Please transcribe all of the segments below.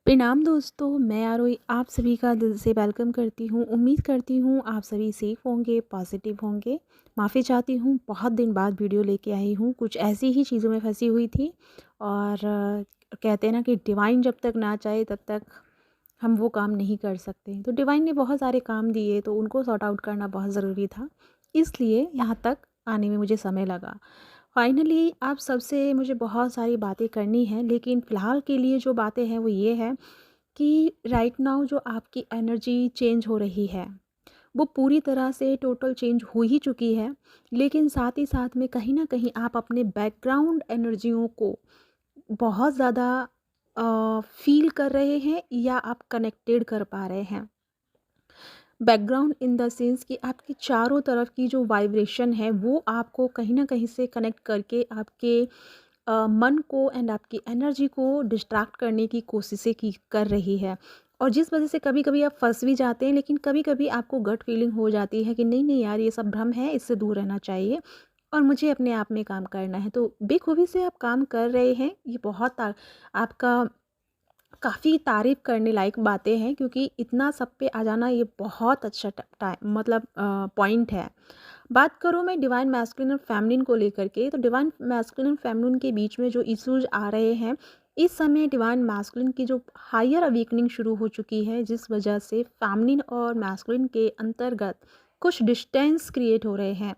प्रणाम दोस्तों, मैं आरोही आप सभी का दिल से वेलकम करती हूँ। उम्मीद करती हूँ आप सभी सेफ होंगे, पॉजिटिव होंगे। माफ़ी चाहती हूँ, बहुत दिन बाद वीडियो लेके आई हूँ, कुछ ऐसी ही चीज़ों में फंसी हुई थी। और कहते हैं ना कि डिवाइन जब तक ना चाहे तब तक हम वो काम नहीं कर सकते। तो डिवाइन ने बहुत सारे काम दिए, तो उनको सॉर्ट आउट करना बहुत ज़रूरी था, इसलिए यहाँ तक आने में मुझे समय लगा। फाइनली आप सबसे मुझे बहुत सारी बातें करनी हैं, लेकिन फ़िलहाल के लिए जो बातें हैं वो ये है कि राइट नाउ जो आपकी एनर्जी चेंज हो रही है, वो पूरी तरह से टोटल चेंज हो ही चुकी है। लेकिन साथ ही साथ में कहीं न कहीं आप अपने बैकग्राउंड एनर्जियों को बहुत ज़्यादा फ़ील कर रहे हैं या आप कनेक्टेड कर पा रहे हैं। बैकग्राउंड इन द सेंस कि आपकी चारों तरफ की जो वाइब्रेशन है, वो आपको कहीं न कहीं से कनेक्ट करके आपके मन को एंड आपकी एनर्जी को डिस्ट्रैक्ट करने की कोशिशें की कर रही है। और जिस वजह से कभी-कभी आप फँस भी जाते हैं, लेकिन कभी-कभी आपको गट फीलिंग हो जाती है कि नहीं, नहीं यार, ये सब भ्रम है, इससे दूर रहना चाहिए और मुझे अपने आप में काम करना है। तो बेखूबी से आप काम कर रहे हैं, ये बहुत आपका काफ़ी तारीफ़ करने लायक बातें हैं, क्योंकि इतना सब पे आ जाना ये बहुत अच्छा टाइम मतलब पॉइंट है। बात करूँ मैं डिवाइन मैस्कुलिन और फेमिनिन को लेकर के, तो डिवाइन मैस्कुलिन और फेमिनिन के बीच में जो इश्यूज आ रहे हैं, इस समय डिवाइन मैस्कुलिन की जो हायर अवेकनिंग शुरू हो चुकी है, जिस वजह से फेमिनिन और मैस्कुलिन के अंतर्गत कुछ डिस्टेंस क्रिएट हो रहे हैं।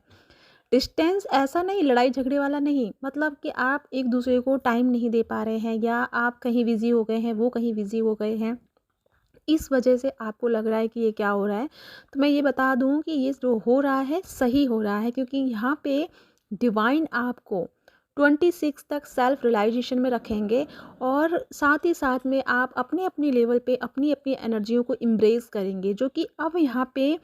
डिस्टेंस ऐसा नहीं, लड़ाई झगड़े वाला नहीं, मतलब कि आप एक दूसरे को टाइम नहीं दे पा रहे हैं, या आप कहीं बिजी हो गए हैं, वो कहीं बिजी हो गए हैं, इस वजह से आपको लग रहा है कि ये क्या हो रहा है। तो मैं ये बता दूं कि ये जो हो रहा है सही हो रहा है, क्योंकि यहाँ पे डिवाइन आपको 26 तक सेल्फ रियलाइजेशन में रखेंगे, और साथ ही साथ में आप अपने अपने लेवल पे अपनी अपनी एनर्जियों को इम्ब्रेस करेंगे, जो कि अब यहाँ पे,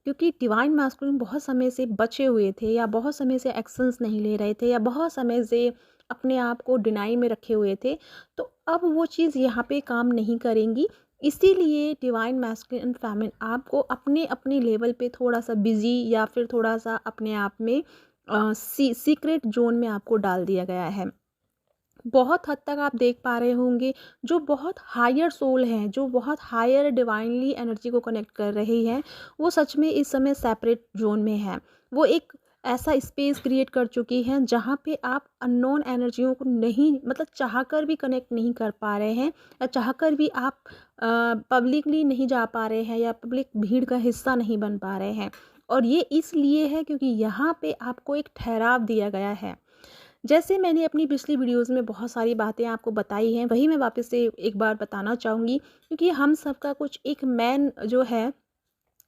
क्योंकि डिवाइन मैस्कुलिन बहुत समय से बचे हुए थे, या बहुत समय से एक्शंस नहीं ले रहे थे, या बहुत समय से अपने आप को डिनाई में रखे हुए थे, तो अब वो चीज़ यहाँ पे काम नहीं करेंगी। इसीलिए डिवाइन मैस्कुलिन एंड फेमिनिन आपको अपने अपने लेवल पे थोड़ा सा बिजी, या फिर थोड़ा सा अपने आप में सीक्रेट जोन में आपको डाल दिया गया है। बहुत हद तक आप देख पा रहे होंगे, जो बहुत हायर सोल हैं, जो बहुत हायर डिवाइनली एनर्जी को कनेक्ट कर रही हैं, वो सच में इस समय सेपरेट जोन में है। वो एक ऐसा स्पेस क्रिएट कर चुकी हैं, जहाँ पे आप अननोन एनर्जियों को नहीं, मतलब चाहकर भी कनेक्ट नहीं कर पा रहे हैं, या चाहकर भी आप पब्लिकली नहीं जा पा रहे हैं, या पब्लिक भीड़ का हिस्सा नहीं बन पा रहे हैं। और ये इसलिए है क्योंकि यहाँ पे आपको एक ठहराव दिया गया है। जैसे मैंने अपनी पिछली वीडियोज़ में बहुत सारी बातें आपको बताई हैं, वही मैं वापस से एक बार बताना चाहूँगी, क्योंकि हम सबका कुछ एक मेन जो है,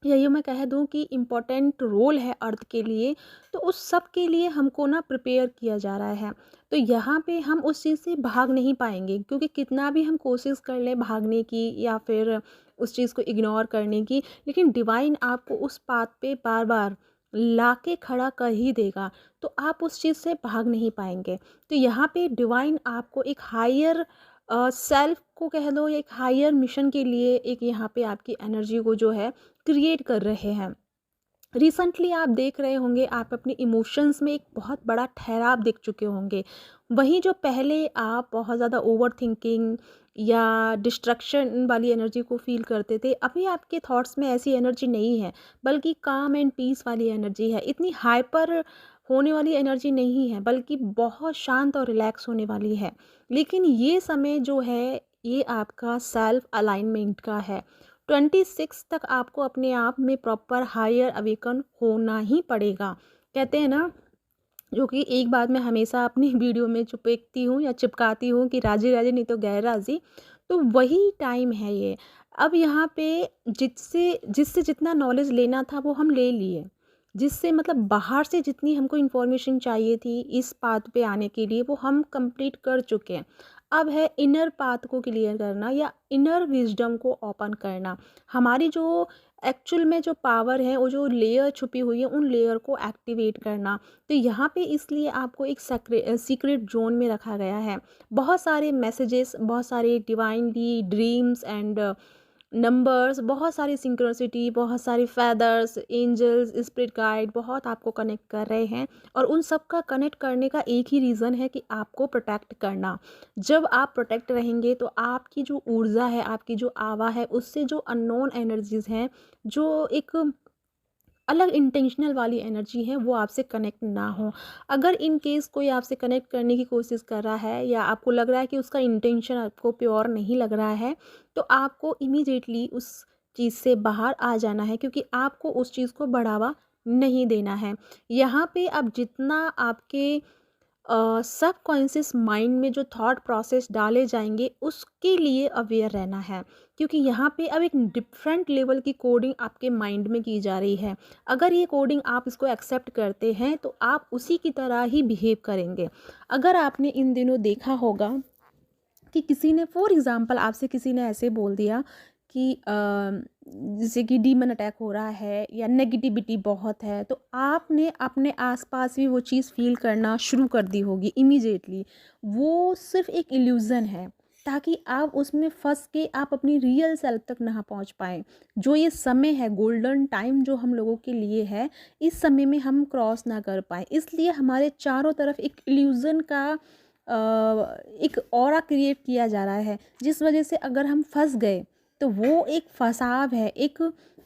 या यूँ मैं कह दूँ कि इम्पोर्टेंट रोल है अर्थ के लिए, तो उस सब के लिए हमको ना प्रिपेयर किया जा रहा है। तो यहाँ पे हम उस चीज़ से भाग नहीं पाएँगे, क्योंकि कितना भी हम कोशिश कर लें भागने की, या फिर उस चीज़ को इग्नोर करने की, लेकिन डिवाइन आपको उस पाथ पे बार-बार लाके खड़ा कर ही देगा, तो आप उस चीज़ से भाग नहीं पाएँगे। तो यहाँ पे डिवाइन आपको एक हायर सेल्फ को कह लो, या एक हायर मिशन के लिए एक यहाँ पे आपकी एनर्जी को जो है क्रिएट कर रहे हैं। रिसेंटली आप देख रहे होंगे, आप अपने इमोशंस में एक बहुत बड़ा ठहराव देख चुके होंगे। वहीं जो पहले आप बहुत ज़्यादा ओवर थिंकिंग या डिस्ट्रक्शन वाली एनर्जी को फील करते थे, अभी आपके थॉट्स में ऐसी एनर्जी नहीं है, बल्कि काम एंड पीस वाली एनर्जी है। इतनी हाइपर होने वाली एनर्जी नहीं है, बल्कि बहुत शांत और रिलैक्स होने वाली है। लेकिन ये समय जो है, ये आपका सेल्फ अलाइनमेंट का है। 26 तक आपको अपने आप में प्रॉपर हायर अवेकन होना ही पड़ेगा। कहते हैं ना, जो कि एक बात मैं हमेशा अपनी वीडियो में चुपेकती हूँ या चिपकाती हूँ कि राजी राजी नहीं तो गैर राजी। तो वही टाइम है ये। अब यहाँ पे जिससे जिससे जितना नॉलेज लेना था वो हम ले लिए। जिससे मतलब बाहर से जितनी हमको इन्फॉर्मेशन चाहिए थी इस पाथ पे आने के लिए, वो हम कंप्लीट कर चुके हैं। अब है इनर पाथ को क्लियर करना, या इनर विजडम को ओपन करना। हमारी जो एक्चुअल में जो पावर है, वो जो लेयर छुपी हुई है, उन लेयर को एक्टिवेट करना। तो यहाँ पे इसलिए आपको एक सीक्रेट जोन में रखा गया है। बहुत सारे मैसेजेस, बहुत सारे डिवाइनली ड्रीम्स एंड नंबर्स, बहुत सारी सिंक्रोनिसिटी, बहुत सारी फेदर्स, एंजल्स, स्पिरिट गाइड बहुत आपको कनेक्ट कर रहे हैं। और उन सब का कनेक्ट करने का एक ही रीज़न है कि आपको प्रोटेक्ट करना। जब आप प्रोटेक्ट रहेंगे तो आपकी जो ऊर्जा है, आपकी जो आवा है, उससे जो अननोन एनर्जीज़ हैं, जो एक अलग इंटेंशनल वाली एनर्जी है, वो आपसे कनेक्ट ना हो। अगर इन केस कोई आपसे कनेक्ट करने की कोशिश कर रहा है या आपको लग रहा है कि उसका इंटेंशन आपको प्योर नहीं लग रहा है, तो आपको इमीडिएटली उस चीज़ से बाहर आ जाना है, क्योंकि आपको उस चीज़ को बढ़ावा नहीं देना है। यहाँ पे अब जितना आपके सबकॉन्शियस माइंड में जो थॉट प्रोसेस डाले जाएंगे, उसके लिए अवेयर रहना है, क्योंकि यहाँ पे अब एक डिफरेंट लेवल की कोडिंग आपके माइंड में की जा रही है। अगर ये कोडिंग आप इसको एक्सेप्ट करते हैं तो आप उसी की तरह ही बिहेव करेंगे। अगर आपने इन दिनों देखा होगा कि किसी ने फॉर एग्ज़ाम्पल आपसे किसी ने ऐसे बोल दिया कि जैसे कि डीमन अटैक हो रहा है या नेगेटिविटी बहुत है, तो आपने अपने आसपास भी वो चीज़ फ़ील करना शुरू कर दी होगी इमीडिएटली। वो सिर्फ़ एक इल्यूज़न है, ताकि आप उसमें फँस के आप अपनी रियल सेल्फ तक ना पहुँच पाएँ। जो ये समय है, गोल्डन टाइम जो हम लोगों के लिए है, इस समय में हम क्रॉस ना कर पाएँ। इसलिए हमारे चारों तरफ एक इल्यूज़न का एक ऑरा क्रिएट किया जा रहा है, जिस वजह से अगर हम फंस गए तो वो एक फंसाव है, एक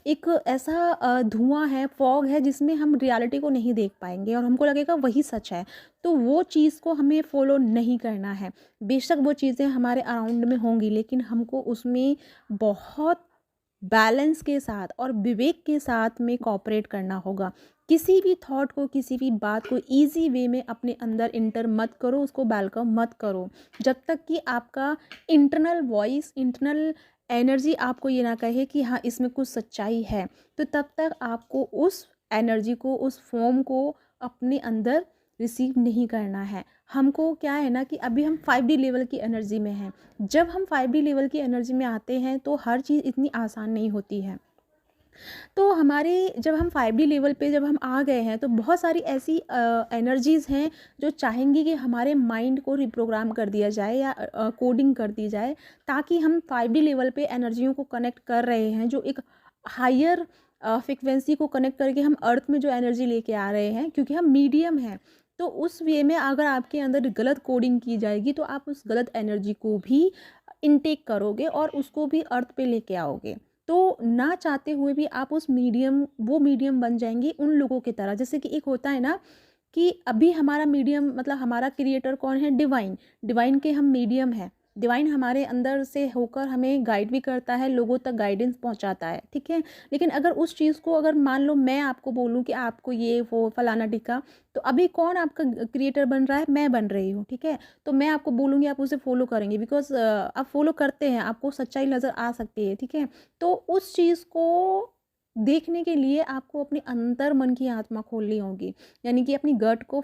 एक ऐसा धुआं है, फॉग है, जिसमें हम रियलिटी को नहीं देख पाएंगे और हमको लगेगा वही सच है। तो वो चीज़ को हमें फॉलो नहीं करना है। बेशक वो चीज़ें हमारे अराउंड में होंगी, लेकिन हमको उसमें बहुत बैलेंस के साथ और विवेक के साथ में कोऑपरेट करना होगा। किसी भी थॉट को, किसी भी बात को ईज़ी वे में अपने अंदर इंटर मत करो, उसको वेलकम मत करो। जब तक कि आपका इंटरनल वॉइस, इंटरनल एनर्जी आपको ये ना कहे कि हाँ, इसमें कुछ सच्चाई है, तो तब तक आपको उस एनर्जी को, उस फॉर्म को अपने अंदर रिसीव नहीं करना है। हमको क्या है ना कि अभी हम 5D लेवल की एनर्जी में हैं। जब हम 5D लेवल की एनर्जी में आते हैं तो हर चीज़ इतनी आसान नहीं होती है। तो हमारे जब हम 5D लेवल पे जब हम आ गए हैं, तो बहुत सारी ऐसी एनर्जीज़ हैं जो चाहेंगी कि हमारे माइंड को रिप्रोग्राम कर दिया जाए या कोडिंग कर दी जाए, ताकि हम 5D लेवल पे एनर्जियों को कनेक्ट कर रहे हैं, जो एक हायर फ्रिक्वेंसी को कनेक्ट करके हम अर्थ में जो एनर्जी लेके आ रहे हैं, क्योंकि हम मीडियम हैं। तो उस वे में अगर आपके अंदर गलत कोडिंग की जाएगी, तो आप उस गलत एनर्जी को भी इनटेक करोगे और उसको भी अर्थ पे लेके आओगे। तो ना चाहते हुए भी आप उस मीडियम, वो मीडियम बन जाएंगे उन लोगों की तरह। जैसे कि एक होता है ना कि अभी हमारा मीडियम, मतलब हमारा क्रिएटर कौन है? डिवाइन। डिवाइन के हम मीडियम हैं। डिवाइन हमारे अंदर से होकर हमें गाइड भी करता है, लोगों तक गाइडेंस पहुंचाता है, ठीक है। लेकिन अगर उस चीज़ को, अगर मान लो मैं आपको बोलूं कि आपको ये वो फलाना टिक्का, तो अभी कौन आपका क्रिएटर बन रहा है? मैं बन रही हूँ, ठीक है। तो मैं आपको बोलूँगी, आप उसे फॉलो करेंगे, बिकॉज आप फॉलो करते हैं, आपको सच्चाई नज़र आ सकती है, ठीक है। तो उस चीज़ को देखने के लिए आपको अपने अंतर मन की आत्मा खोलनी होगी, यानी कि अपनी गट को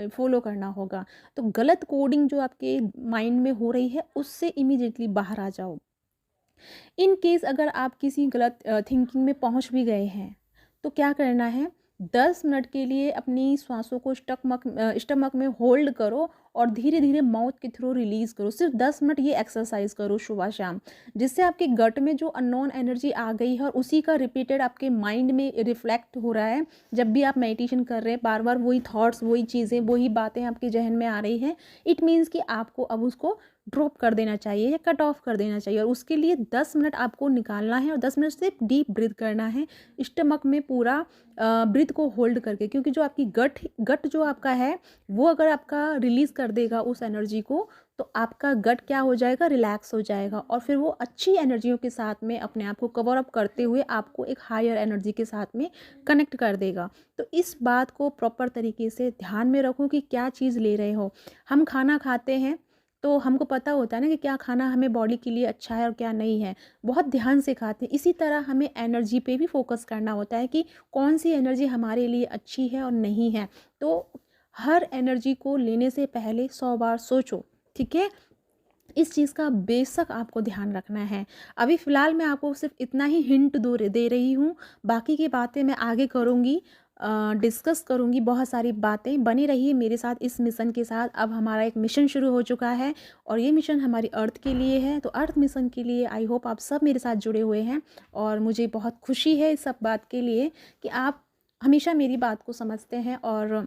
फॉलो करना होगा। तो गलत कोडिंग जो आपके माइंड में हो रही है, उससे इमीडिएटली बाहर आ जाओ। इन केस अगर आप किसी गलत थिंकिंग में पहुंच भी गए हैं, तो क्या करना है? 10 मिनट के लिए अपनी श्वासों को स्टमक में होल्ड करो और धीरे धीरे माउथ के थ्रू रिलीज़ करो। सिर्फ 10 मिनट ये एक्सरसाइज करो सुबह शाम, जिससे आपके गट में जो अननोन एनर्जी आ गई है और उसी का रिपीटेड आपके माइंड में रिफ्लेक्ट हो रहा है। जब भी आप मेडिटेशन कर रहे हैं, बार बार वही थॉट्स, वही चीज़ें, वही बातें आपके जहन में आ रही हैं, इट मीन्स कि आपको अब उसको ड्रॉप कर देना चाहिए या कट ऑफ कर देना चाहिए। और उसके लिए 10 मिनट आपको निकालना है और 10 मिनट से डीप ब्रीथ करना है, स्टमक में पूरा ब्रीथ को होल्ड करके। क्योंकि जो आपकी गट जो आपका है, वो अगर आपका रिलीज़ कर देगा उस एनर्जी को, तो आपका गट क्या हो जाएगा? रिलैक्स हो जाएगा और फिर वो अच्छी एनर्जियों के साथ में अपने आप को कवर अप करते हुए आपको एक हायर एनर्जी के साथ में कनेक्ट कर देगा। तो इस बात को प्रॉपर तरीके से ध्यान में रखो कि क्या चीज़ ले रहे हो। हम खाना खाते हैं तो हमको पता होता है ना कि क्या खाना हमें बॉडी के लिए अच्छा है और क्या नहीं है, बहुत ध्यान से खाते हैं। इसी तरह हमें एनर्जी पे भी फोकस करना होता है कि कौन सी एनर्जी हमारे लिए अच्छी है और नहीं है। तो हर एनर्जी को लेने से पहले 100 बार सोचो, ठीक है। इस चीज़ का बेशक आपको ध्यान रखना है। अभी फ़िलहाल मैं आपको सिर्फ इतना ही हिंट दे रही हूँ, बाकी की बातें मैं आगे करूँगी। डिस्कस करूँगी बहुत सारी बातें। बने रहिए मेरे साथ इस मिशन के साथ। अब हमारा एक मिशन शुरू हो चुका है और ये मिशन हमारी अर्थ के लिए है, तो अर्थ मिशन के लिए आई होप आप सब मेरे साथ जुड़े हुए हैं और मुझे बहुत खुशी है इस सब बात के लिए कि आप हमेशा मेरी बात को समझते हैं और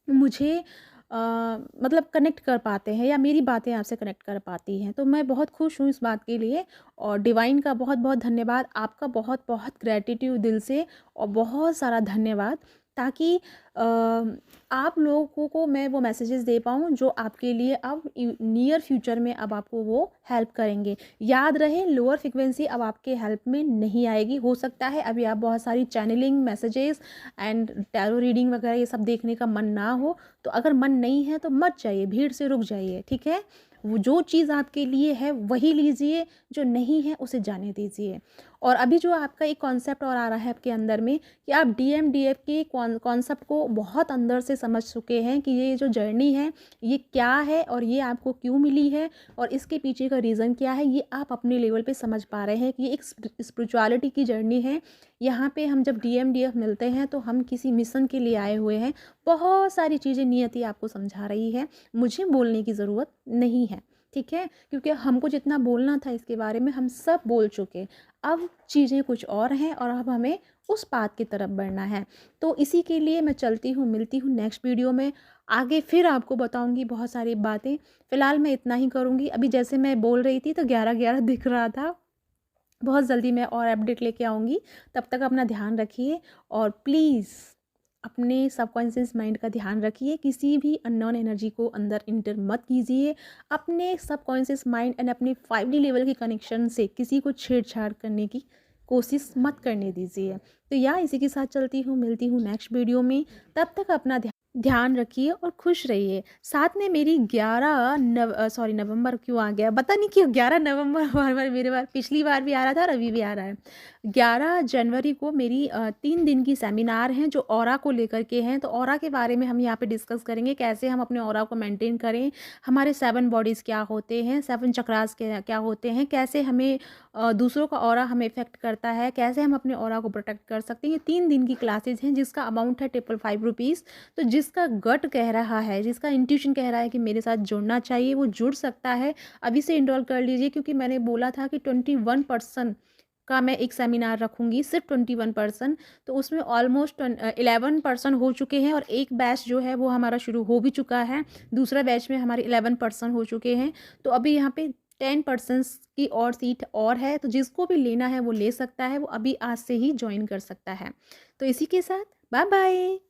मुझे मतलब कनेक्ट कर पाते हैं या मेरी बातें आपसे कनेक्ट कर पाती हैं। तो मैं बहुत खुश हूँ इस बात के लिए और डिवाइन का बहुत बहुत धन्यवाद, आपका बहुत बहुत ग्रैटिट्यूड दिल से और बहुत सारा धन्यवाद, ताकि आप लोगों को मैं वो मैसेजेस दे पाऊँ जो आपके लिए अब नियर फ्यूचर में अब आपको वो हेल्प करेंगे। याद रहे, लोअर फ्रिक्वेंसी अब आपके हेल्प में नहीं आएगी। हो सकता है अभी आप बहुत सारी channelling messages and tarot reading वगैरह ये सब देखने का मन ना हो, तो अगर मन नहीं है तो मत जाइए, भीड़ से रुक जाइए, ठीक है। वो जो चीज़ आपके लिए है वही लीजिए, जो नहीं है उसे जाने दीजिए। और अभी जो आपका एक कॉन्सेप्ट और आ रहा है आपके अंदर में कि आप DMDF के कॉन्सेप्ट को बहुत अंदर से समझ चुके हैं कि ये जो जर्नी है ये क्या है और ये आपको क्यों मिली है और इसके पीछे का रीज़न क्या है, ये आप अपने लेवल पे समझ पा रहे हैं कि ये एक स्पिरिचुअलिटी की जर्नी है। यहाँ पे हम जब DMDF मिलते हैं तो हम किसी मिशन के लिए आए हुए हैं। बहुत सारी चीज़ें नियति आपको समझा रही है, मुझे बोलने की ज़रूरत नहीं है, ठीक है, क्योंकि हमको जितना बोलना था इसके बारे में हम सब बोल चुके। अब चीज़ें कुछ और हैं और अब हमें उस पाथ की तरफ बढ़ना है। तो इसी के लिए मैं चलती हूँ, मिलती हूँ नेक्स्ट वीडियो में। आगे फिर आपको बताऊँगी बहुत सारी बातें। फ़िलहाल मैं इतना ही करूँगी। अभी जैसे मैं बोल रही थी तो 11-11 दिख रहा था। बहुत जल्दी मैं और अपडेट लेके आऊँगी। तब तक अपना ध्यान रखिए और प्लीज़ अपने सबकॉन्शियस माइंड का ध्यान रखिए। किसी भी अननोन एनर्जी को अंदर इंटर मत कीजिए। अपने सबकॉन्शियस माइंड एंड अपने 5D लेवल के कनेक्शन से किसी को छेड़छाड़ करने की कोशिश मत करने दीजिए। तो इसी के साथ चलती हूँ, मिलती हूँ नेक्स्ट वीडियो में। तब तक अपना ध्यान रखिए और खुश रहिए। साथ में मेरी 11 नवंबर क्यों आ गया पता नहीं क्यों, 11 नवंबर बार मेरे बार पिछली बार भी आ रहा था और अभी भी आ रहा है। 11 जनवरी को मेरी 3 दिन की सेमिनार हैं जो ऑरा को लेकर के हैं। तो ऑरा के बारे में हम यहाँ पे डिस्कस करेंगे, कैसे हम अपने ऑरा को मेंटेन करें, हमारे 7 बॉडीज़ क्या होते हैं, 7 चक्रास क्या होते हैं, कैसे हमें दूसरों का ऑरा हमें इफेक्ट करता है, कैसे हम अपने ऑरा को प्रोटेक्ट कर सकते हैं। ये 3 दिन की क्लासेज हैं जिसका अमाउंट है 555 रुपीज़। तो जिसका गट कह रहा है, जिसका इंट्यूशन कह रहा है कि मेरे साथ जुड़ना चाहिए, वो जुड़ सकता है। अभी से इनरोल कर लीजिए, क्योंकि मैंने बोला था कि 21 पर्सन का मैं एक सेमिनार रखूँगी, सिर्फ 21 पर्सन। तो उसमें ऑलमोस्ट 11 पर्सन हो चुके हैं और एक बैच जो है वो हमारा शुरू हो भी चुका है। दूसरा बैच में हमारे 11 पर्सन हो चुके हैं। तो अभी यहाँ पे 10 पर्सन्स की और सीट और है, तो जिसको भी लेना है वो ले सकता है, वो अभी आज से ही ज्वाइन कर सकता है। तो इसी के साथ बाय बाय।